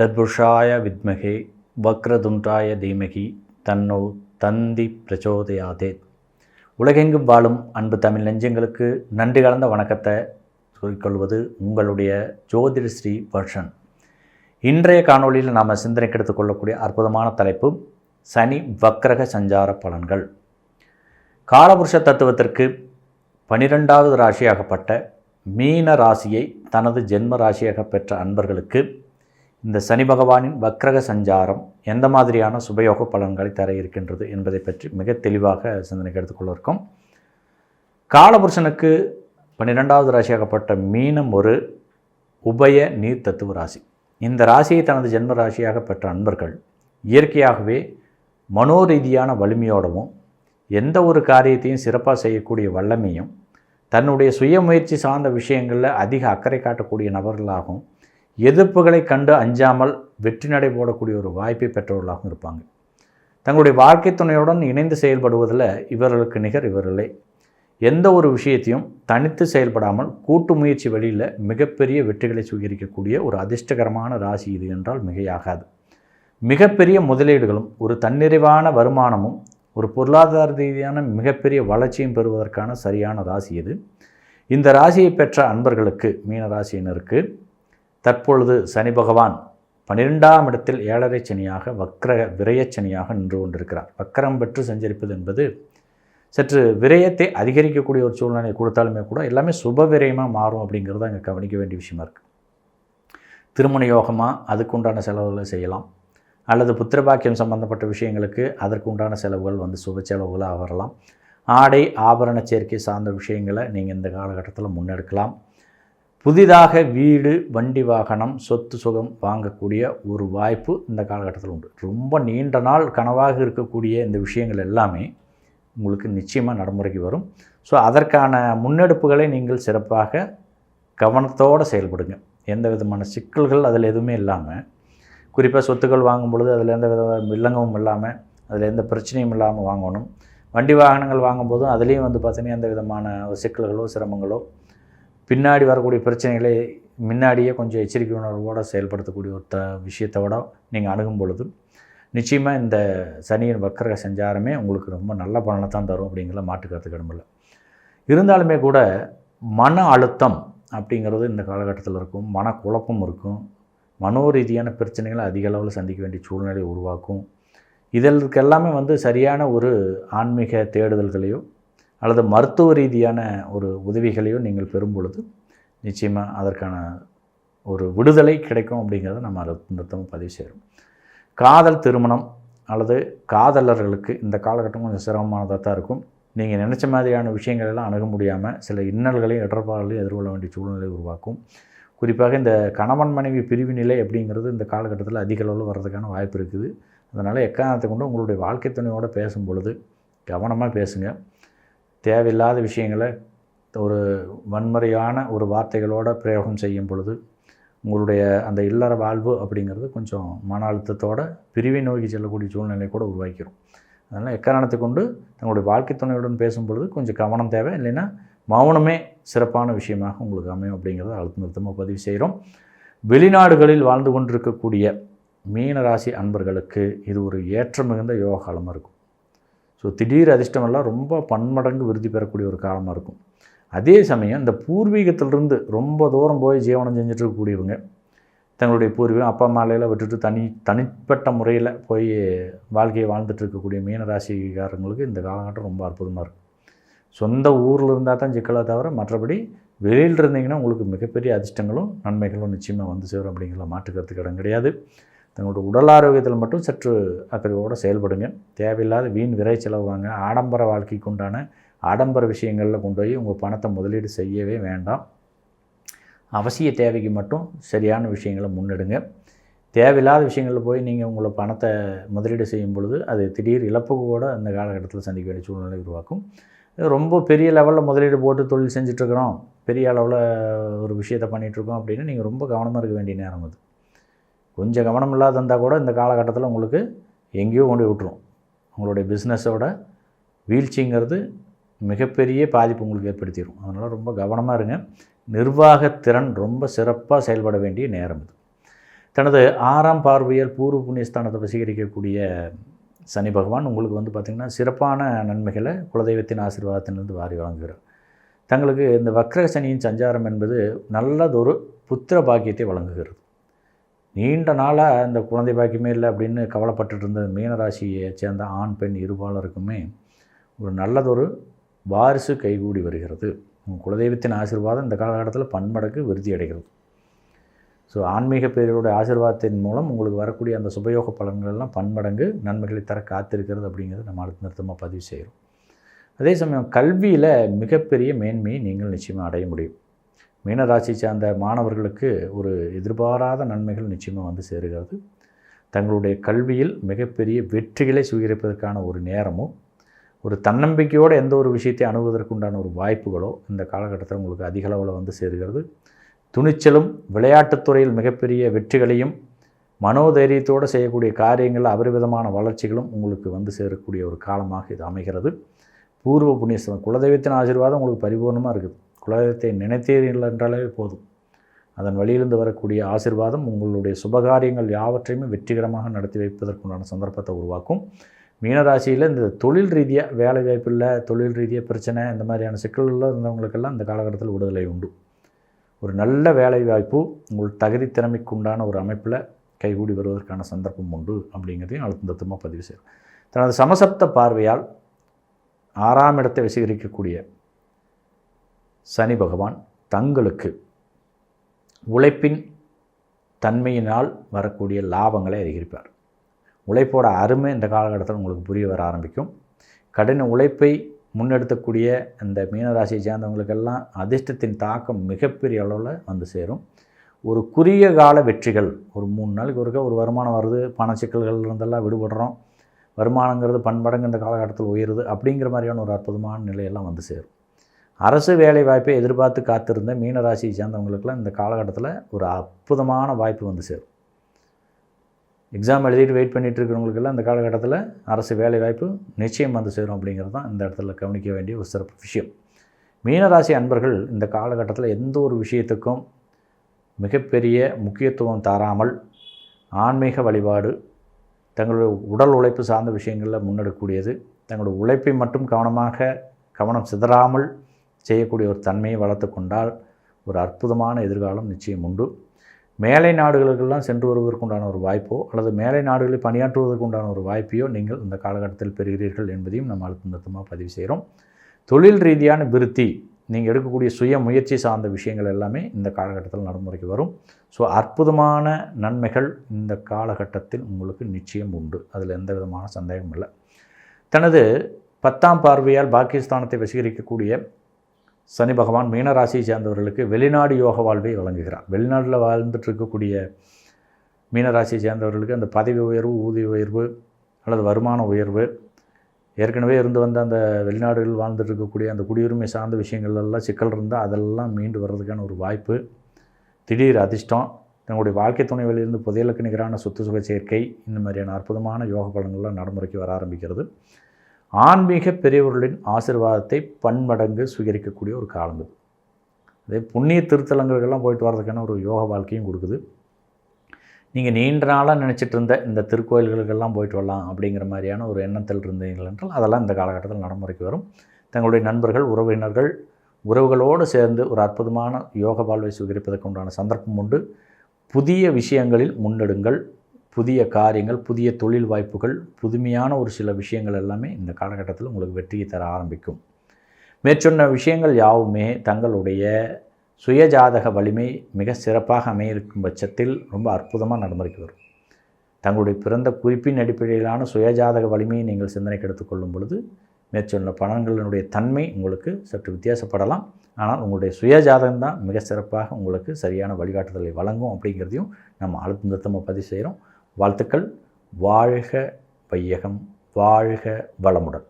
தத்புருஷாய வித்மகே வக்ரதுண்டாய தீமகி தன்னோ தந்தி பிரச்சோதயாதே. உலகெங்கும் வாழும் அன்பு தமிழ் நெஞ்சங்களுக்கு நன்றி கலந்த வணக்கத்தை சொல்லிக்கொள்வது உங்களுடைய ஜோதிட ஸ்ரீ வர்ஷன். இன்றைய காணொளியில் நாம் சிந்தனைக்கு எடுத்துக்கொள்ளக்கூடிய அற்புதமான தலைப்பு சனி வக்ரக சஞ்சார பலன்கள். காலபுருஷ தத்துவத்திற்கு 12வது ராசியாகப்பட்ட மீன ராசியை தனது ஜென்ம ராசியாக பெற்ற அன்பர்களுக்கு இந்த சனி பகவானின் வக்ரக சஞ்சாரம் எந்த மாதிரியான சுபயோக பலன்களை தர இருக்கின்றது என்பதை பற்றி மிக தெளிவாக சிந்தனைக்கு எடுத்துக்கொள்ள இருக்கும். காலபுருஷனுக்கு 12வது ராசியாகப்பட்ட மீனம் ஒரு உபய நீர் தத்துவ ராசி. இந்த ராசியை தனது ஜென்ம ராசியாக பெற்ற அன்பர்கள் இயற்கையாகவே மனோரீதியான வலிமையோடவும் எந்த ஒரு காரியத்தையும் சிறப்பாக செய்யக்கூடிய வல்லமையும் தன்னுடைய சுயமுயற்சி சார்ந்த விஷயங்களில் அதிக அக்கறை காட்டக்கூடிய நபர்களாகவும் எதிர்ப்புகளை கண்டு அஞ்சாமல் வெற்றி நடை போடக்கூடிய ஒரு வாய்ப்பை பெற்றவர்களாகவும் இருப்பாங்க. தங்களுடைய வாழ்க்கை துணையுடன் இணைந்து செயல்படுவதில் இவர்களுக்கு நிகர் இவர்களே. எந்த ஒரு விஷயத்தையும் தனித்து செயல்படாமல் கூட்டு முயற்சி வழியில் மிகப்பெரிய வெற்றிகளை சுகரிக்கக்கூடிய ஒரு அதிர்ஷ்டகரமான ராசி இது என்றால் மிகையாகாது. மிகப்பெரிய முதலீடுகளும் ஒரு தன்னிறைவான வருமானமும் ஒரு பொருளாதார ரீதியான மிகப்பெரிய வளர்ச்சியும் பெறுவதற்கான சரியான ராசி இது. இந்த ராசியை பெற்ற அன்பர்களுக்கு மீன ராசியினருக்கு தற்பொழுது சனி பகவான் 12ஆம் இடத்தில் 7.5 சனியாக வக்ர விரயச்சனியாக நின்று கொண்டிருக்கிறார். வக்கரம் பெற்று சஞ்சரிப்பது என்பது சற்று விரயத்தை அதிகரிக்கக்கூடிய ஒரு சூழ்நிலை கொடுத்தாலுமே கூட எல்லாமே சுப விரயமாக மாறும் அப்படிங்கிறத அங்கே கவனிக்க வேண்டிய விஷயமா இருக்குது. திருமண யோகமாக அதுக்குண்டான செலவுகளை செய்யலாம், அல்லது புத்திரபாக்கியம் சம்பந்தப்பட்ட விஷயங்களுக்கு அதற்கு உண்டான செலவுகள் சுப செலவுகளாக வரலாம். ஆடை ஆபரண சேர்க்கை சார்ந்த விஷயங்களை நீங்கள் இந்த காலகட்டத்தில் முன்னெடுக்கலாம். புதிதாக வீடு வண்டி வாகனம் சொத்து சுகம் வாங்கக்கூடிய ஒரு வாய்ப்பு இந்த காலகட்டத்தில் உண்டு. ரொம்ப நீண்ட நாள் கனவாக இருக்கக்கூடிய இந்த விஷயங்கள் எல்லாமே உங்களுக்கு நிச்சயமாக நடைமுறைக்கு வரும். ஸோ அதற்கான முன்னெடுப்புகளை நீங்கள் சிறப்பாக கவனத்தோடு செயல்படுங்க. எந்த விதமான சிக்கல்கள் அதில் எதுவுமே இல்லாமல், குறிப்பாக சொத்துக்கள் வாங்கும் பொழுது அதில் எந்த வித வில்லங்கமும் இல்லாமல், அதில் எந்த பிரச்சனையும் இல்லாமல் வாங்கணும். வண்டி வாகனங்கள் வாங்கும்போதும் அதுலேயும் பார்த்திங்கன்னா எந்த விதமான சிக்கல்களோ சிரமங்களோ பின்னாடி வரக்கூடிய பிரச்சனைகளை முன்னாடியே கொஞ்சம் எச்சரிக்கை உணர்வோடு செயல்படுத்தக்கூடிய ஒரு விஷயத்தோட நீங்கள் அணுகும் பொழுது நிச்சயமாக இந்த சனியின் வக்கர சஞ்சாரமே உங்களுக்கு ரொம்ப நல்ல பலனை தான் தரும் அப்படிங்கிற மாற்றுக்கருத்துக்கு இடமில்லை. இருந்தாலுமே கூட மன அழுத்தம் அப்படிங்கிறது இந்த காலகட்டத்தில் இருக்கும், மனக்குழப்பம் இருக்கும், மனோரீதியான பிரச்சனைகளை அதிக அளவில் சந்திக்க வேண்டிய சூழ்நிலை உருவாக்கும். இதற்கு எல்லாமே சரியான ஒரு ஆன்மீக தேடுதல்களையோ அல்லது மருத்துவ ரீதியான ஒரு உதவிகளையோ நீங்கள் பெறும் பொழுது நிச்சயமாக அதற்கான ஒரு விடுதலை கிடைக்கும் அப்படிங்கிறத நம்ம நிறுத்தமாக பதிவு செய்கிறோம். காதல் திருமணம் அல்லது காதலர்களுக்கு இந்த காலகட்டம் கொஞ்சம் சிரமமானதாக தான் இருக்கும். நீங்கள் நினச்ச மாதிரியான விஷயங்கள் எல்லாம் அணுக முடியாமல் சில இன்னல்களையும் இடர்பாடுகளையும் எதிர்கொள்ள வேண்டிய சூழ்நிலை உருவாக்கும். குறிப்பாக இந்த கணவன் மனைவி பிரிவு நிலை அப்படிங்கிறது இந்த காலகட்டத்தில் அதிக அளவில் வர்றதுக்கான வாய்ப்பு இருக்குது. அதனால் எக்காரணத்தை கொண்டு உங்களுடைய வாழ்க்கை துணையோடு பேசும் பொழுது கவனமாக பேசுங்க. தேவையில்லாத விஷயங்களை ஒரு வன்முறையான ஒரு வார்த்தைகளோடு பிரயோகம் செய்யும் பொழுது உங்களுடைய அந்த இல்லற வாழ்வு அப்படிங்கிறது கொஞ்சம் மன அழுத்தத்தோடு பிரிவை நோக்கி செல்லக்கூடிய சூழ்நிலை கூட உருவாக்கிடும். அதனால் எக்காரணத்தை கொண்டு தங்களுடைய வாழ்க்கை துணையுடன் பேசும் பொழுது கொஞ்சம் கவனம் தேவை. இல்லைன்னா மௌனமே சிறப்பான விஷயமாக உங்களுக்கு அமையும் அப்படிங்கிறத அழுத்த நிறுத்தமாக பதிவு செய்கிறோம். வெளிநாடுகளில் வாழ்ந்து கொண்டிருக்கக்கூடிய மீன ராசி அன்பர்களுக்கு இது ஒரு ஏற்ற மிகுந்த யோக காலமாக இருக்கும். ஸோ திடீர் அதிர்ஷ்டமெல்லாம் ரொம்ப பன்மடங்கு விருத்தி பெறக்கூடிய ஒரு காலமாக இருக்கும். அதே சமயம் இந்த பூர்வீகத்திலிருந்து ரொம்ப தூரம் போய் ஜீவனம் செஞ்சுட்டு இருக்கக்கூடியவங்க தங்களுடைய பூர்வீகம் அப்பா அம்மாலையில் விட்டுட்டு தனிப்பட்ட முறையில் போய் வாழ்க்கையை வாழ்ந்துட்டு இருக்கக்கூடிய மீனராசிக்காரங்களுக்கு இந்த காலகட்டம் ரொம்ப அற்புதமாக இருக்கும். சொந்த ஊரில் இருந்தால் தான் சிக்கலை தவிர மற்றபடி வெளியில் இருந்தீங்கன்னா உங்களுக்கு மிகப்பெரிய அதிர்ஷ்டங்களும் நன்மைகளும் நிச்சயமாக சேரும் அப்படிங்கிற மாற்றுக்கிறதுக்கு இடம் கிடையாது. தங்களோட உடல் ஆரோக்கியத்தில் மட்டும் சற்று அக்கறையோடு செயல்படுங்க. தேவையில்லாத வீண் விரை செலவாங்க. ஆடம்பர வாழ்க்கைக்கு உண்டான ஆடம்பர விஷயங்களில் கொண்டு போய் உங்கள் பணத்தை முதலீடு செய்யவே வேண்டாம். அவசிய தேவைக்கு மட்டும் சரியான விஷயங்களை முன்னெடுங்க. தேவையில்லாத விஷயங்களில் போய் நீங்கள் உங்களை பணத்தை முதலீடு செய்யும் பொழுது அது திடீர் இழப்புக்கு கூட அந்த காலகட்டத்தில் சந்திக்க வேண்டிய சூழ்நிலை உருவாக்கும். ரொம்ப பெரிய லெவலில் முதலீடு போட்டு தொழில் செஞ்சிட்ருக்குறோம், பெரிய அளவில் ஒரு விஷயத்தை பண்ணிகிட்ருக்கோம் அப்படின்னு நீங்கள் ரொம்ப கவனமாக இருக்க வேண்டிய நேரம் அது. கொஞ்சம் கவனம் இல்லாத இருந்தால் கூட இந்த காலகட்டத்தில் உங்களுக்கு எங்கேயோ கொண்டு விட்டுரும். உங்களுடைய பிஸ்னஸோட வீழ்ச்சிங்கிறது மிகப்பெரிய பாதிப்பு உங்களுக்கு ஏற்படுத்திடும். அதனால் ரொம்ப கவனமாக இருங்க. நிர்வாகத்திறன் ரொம்ப சிறப்பாக செயல்பட வேண்டிய நேரம் இது. தனது 6ஆம் பார்வையால் பூர்வ புண்ணியஸ்தானத்தை வசீகரிக்கக்கூடிய சனி பகவான் உங்களுக்கு வந்து பார்த்திங்கன்னா சிறப்பான நன்மைகளை குலதெய்வத்தின் ஆசீர்வாதத்திலிருந்து வாரி வழங்குகிறார். தங்களுக்கு இந்த வக்ர சனியின் சஞ்சாரம் என்பது நல்லதொரு புத்திர பாக்கியத்தை வழங்குகிறது. நீண்ட நாளாக இந்த குழந்தை பாக்கியமே இல்லை அப்படின்னு கவலைப்பட்டு இருந்த மீனராசியை சேர்ந்த ஆண் பெண் இருபாலருக்குமே ஒரு நல்லதொரு வாரிசு கைகூடி வருகிறது. குலதெய்வத்தின் ஆசீர்வாதம் இந்த காலகட்டத்தில் பன்மடங்கு விருத்தி அடைகிறது. ஸோ ஆன்மீக பேரோட ஆசீர்வாதத்தின் மூலம் உங்களுக்கு வரக்கூடிய அந்த சுபயோக பலன்கள் எல்லாம் பன்மடங்கு நன்மைகளை தர காத்திருக்கிறது அப்படிங்கிறது நம்ம அடுத்த நிறுத்தமாக பதிவு செய்கிறோம். அதே சமயம் கல்வியில் மிகப்பெரிய மேன்மையை நீங்கள் நிச்சயமாக அடைய முடியும். மீனராசி சார்ந்த மாணவர்களுக்கு ஒரு எதிர்பாராத நன்மைகள் நிச்சயமாக வந்து சேருகிறது. தங்களுடைய கல்வியில் மிகப்பெரிய வெற்றிகளை சுவீகரிப்பதற்கான ஒரு நேரமும் ஒரு தன்னம்பிக்கையோடு எந்த ஒரு விஷயத்தை அணுகுவதற்குண்டான ஒரு வாய்ப்புகளோ இந்த காலகட்டத்தில் உங்களுக்கு அதிக அளவில் வந்து சேருகிறது. துணிச்சலும் விளையாட்டுத்துறையில் மிகப்பெரிய வெற்றிகளையும் மனோதைரியத்தோடு செய்யக்கூடிய காரியங்களில் அபரிவிதமான வளர்ச்சிகளும் உங்களுக்கு வந்து சேரக்கூடிய ஒரு காலமாக இது அமைகிறது. பூர்வ புண்ணியஸ்தலம் குலதெய்வத்தின் ஆசீர்வாதம் உங்களுக்கு பரிபூர்ணமாக இருக்குது. குலதெய்வத்தை நினைத்தீர்கள் என்றாலே போதும். அதன் வழியிலிருந்து வரக்கூடிய ஆசீர்வாதம் உங்களுடைய சுபகாரியங்கள் யாவற்றையுமே வெற்றிகரமாக நடத்தி வைப்பதற்குண்டான சந்தர்ப்பத்தை உருவாக்கும். மீனராசியில் இந்த தொழில் ரீதியாக வேலை வாய்ப்பில்லை, தொழில் ரீதியாக பிரச்சனை, இந்த மாதிரியான சிக்கல்களில் இருந்தவங்களுக்கெல்லாம் இந்த காலகட்டத்தில் விடுதலை உண்டு. ஒரு நல்ல வேலை வாய்ப்பு உங்கள் தகுதி திறமைக்கு உண்டான ஒரு அமைப்பில் கைகூடி வருவதற்கான சந்தர்ப்பம் உண்டு அப்படிங்கிறதையும் அழுத்தமாக பதிவு செய்யும். தனது சமசப்த பார்வையால் 6ஆம் இடத்தை வசீகரிக்கக்கூடிய சனி பகவான் தங்களுக்கு உழைப்பின் தன்மையினால் வரக்கூடிய லாபங்களை அதிகரிப்பார். உழைப்போட அருமை இந்த காலகட்டத்தில் உங்களுக்கு புரிய வர ஆரம்பிக்கும். கடின உழைப்பை முன்னெடுத்தக்கூடிய இந்த மீனராசியை சேர்ந்தவங்களுக்கெல்லாம் அதிர்ஷ்டத்தின் தாக்கம் மிகப்பெரிய அளவில் வந்து சேரும். ஒரு குறுகிய கால வெற்றிகள், ஒரு 3 நாளைக்கு ஒருக்க ஒரு வருமானம் வருது, பண சிக்கல்கள் இருந்தெல்லாம் விடுபடுறோம், வருமானங்கிறது பன்மடங்கு இந்த காலகட்டத்தில் உயருது அப்படிங்கிற மாதிரியான ஒரு அற்புதமான நிலையெல்லாம் வந்து சேரும். அரசு வேலை வாய்ப்பை எதிர்பார்த்து காத்திருந்த மீனராசியை சேர்ந்தவங்களுக்கெல்லாம் இந்த காலகட்டத்தில் ஒரு அற்புதமான வாய்ப்பு வந்து சேரும். எக்ஸாம் எழுதிட்டு வெயிட் பண்ணிகிட்டு இருக்கிறவங்களுக்கெல்லாம் இந்த காலகட்டத்தில் அரசு வேலை வாய்ப்பு நிச்சயம் வந்து சேரும் அப்படிங்கிறது தான் இந்த இடத்துல கவனிக்க வேண்டிய ஒரு சிறப்பு விஷயம். மீனராசி அன்பர்கள் இந்த காலகட்டத்தில் எந்த ஒரு விஷயத்துக்கும் மிகப்பெரிய முக்கியத்துவம் தாராமல் ஆன்மீக வழிபாடு, தங்களுடைய உடல் உழைப்பு சார்ந்த விஷயங்களில் முன்னெடுக்கக்கூடியது, தங்களுடைய உழைப்பை மட்டும் கவனம் சிதறாமல் செய்யக்கூடிய ஒரு தன்மையை வளர்த்து கொண்டால் ஒரு அற்புதமான எதிர்காலம் நிச்சயம் உண்டு. மேலை நாடுகளுக்கெல்லாம் சென்று வருவதற்குண்டான ஒரு வாய்ப்போ அல்லது மேலை நாடுகளில் பணியாற்றுவதற்குண்டான ஒரு வாய்ப்பையோ நீங்கள் இந்த காலகட்டத்தில் பெறுகிறீர்கள் என்பதையும் நம்ம அழுத்தமாக பதிவு செய்கிறோம். தொழில் ரீதியான விருத்தி, நீங்கள் எடுக்கக்கூடிய சுய முயற்சி சார்ந்த விஷயங்கள் எல்லாமே இந்த காலகட்டத்தில் நடைமுறைக்கு வரும். ஸோ அற்புதமான நன்மைகள் இந்த காலகட்டத்தில் உங்களுக்கு நிச்சயம் உண்டு, அதில் எந்த விதமான சந்தேகமும் இல்லை. தனது 10ஆம் பார்வையால் பாக்கியஸ்தானத்தை வசீகரிக்கக்கூடிய சனி பகவான் மீனராசியை சேர்ந்தவர்களுக்கு வெளிநாடு யோக வாழ்வை வழங்குகிறார். வெளிநாட்டில் வாழ்ந்துட்டு இருக்கக்கூடிய மீனராசியை சேர்ந்தவர்களுக்கு அந்த பதவி உயர்வு, ஊதிய உயர்வு அல்லது வருமான உயர்வு, ஏற்கனவே இருந்து வந்த அந்த வெளிநாடுகளில் வாழ்ந்துட்டு இருக்கக்கூடிய அந்த குடியுரிமை சார்ந்த விஷயங்கள்லாம் சிக்கல் இருந்தால் அதெல்லாம் மீண்டு வர்றதுக்கான ஒரு வாய்ப்பு, திடீர் அதிர்ஷ்டம், தங்களுடைய வாழ்க்கை துணை வழியிலிருந்து புதையலுக்கு நிகரான சொத்து சுக சேர்க்கை, இந்த மாதிரியான அற்புதமான யோக பலன்கள்லாம் நடைமுறைக்கு வர ஆரம்பிக்கிறது. ஆன்மீக பெரியவர்களின் ஆசீர்வாதத்தை பன்மடங்கு சுவீகரிக்கக்கூடிய ஒரு காலம் இது. அதே புண்ணிய திருத்தலங்களுக்கெல்லாம் போயிட்டு வர்றதுக்கான ஒரு யோக வாழ்க்கையும் கொடுக்குது. நீங்கள் நீண்ட நாளாக நினச்சிட்டு இருந்த இந்த திருக்கோயில்களுக்கெல்லாம் போயிட்டு வரலாம் அப்படிங்கிற மாதிரியான ஒரு எண்ணத்தில் இருந்தீர்கள் என்றால் அதெல்லாம் இந்த காலகட்டத்தில் நடைமுறைக்கு வரும். தங்களுடைய நண்பர்கள், உறவினர்கள், உறவுகளோடு சேர்ந்து ஒரு அற்புதமான யோக வாழ்வை சுவீகரிப்பதற்கு உண்டான சந்தர்ப்பம் உண்டு. புதிய விஷயங்களில் முன்னெடுங்கள். புதிய காரியங்கள், புதிய தொழில் வாய்ப்புகள், புதுமையான ஒரு சில விஷயங்கள் எல்லாமே இந்த காலகட்டத்தில் உங்களுக்கு வெற்றியை தர ஆரம்பிக்கும். மேற்சொன்ன விஷயங்கள் யாவுமே தங்களுடைய சுயஜாதக வலிமை மிக சிறப்பாக அமையிருக்கும் பட்சத்தில் ரொம்ப அற்புதமாக நடைமுறைக்கு வரும். தங்களுடைய பிறந்த குறிப்பின் அடிப்படையிலான சுயஜாதக வலிமையை நீங்கள் சிந்தனைக்கு எடுத்துக்கொள்ளும் பொழுது மேற்சொன்ன பலன்களினுடைய தன்மை உங்களுக்கு சற்று வித்தியாசப்படலாம். ஆனால் உங்களுடைய சுயஜாதகம் தான் மிக சிறப்பாக உங்களுக்கு சரியான வழிகாட்டுதலை வழங்கும் அப்படிங்கிறதையும் நம்ம அழுத்தமாக பதிவு செய்கிறோம். வாழ்த்துக்கள். வாழ்க வையகம், வாழ்க வளமுடன்.